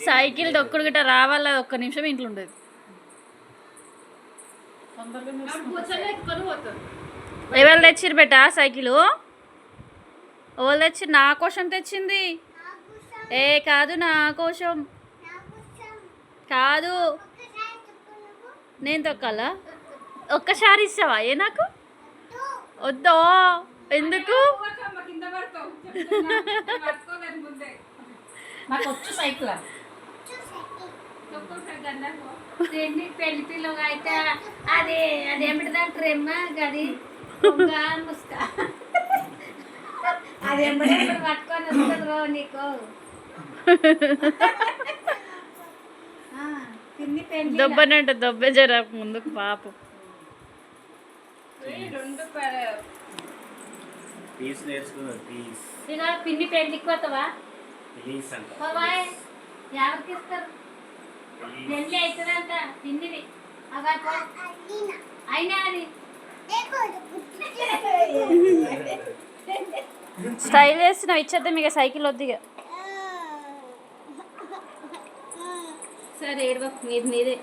Cycle దొక్కుడు గిట్ట రావాల ఒక్క నిమిషం ఇంట్లో ఉండదు. ఎవరు తెచ్చిరు బెట సైకిల్? ఎవరు తెచ్చి? నా కోసం తెచ్చింది. ఏ కాదు, నా కోసం కాదు. నేను తొక్కాలా? ఒక్కసారి ఇస్తావా? ఏ నాకు వద్దో? ఎందుకు? పెళ్లి పిల్లగా అయితే అది అదేమిటిదంటారు ఏమ్మా గది ముస్క అది ఎమ్మడెప్పుడు పట్టుకొని వస్తుందో నీకు. దొబ్బనంట దొబ్బే జర ముందుకు పాపం. పిన్ని పెళ్లికి పోతావా? ఎవరికి ఇస్తారు? పెళ్లి అవుతుందంట పిన్నిది. అయినా అది స్టైల్ చేస్తున్నావు. ఇచ్చేద్దాం ఇక సైకిల్ వద్దు ఇక. సరే ఏడవకు, నీది నీదే.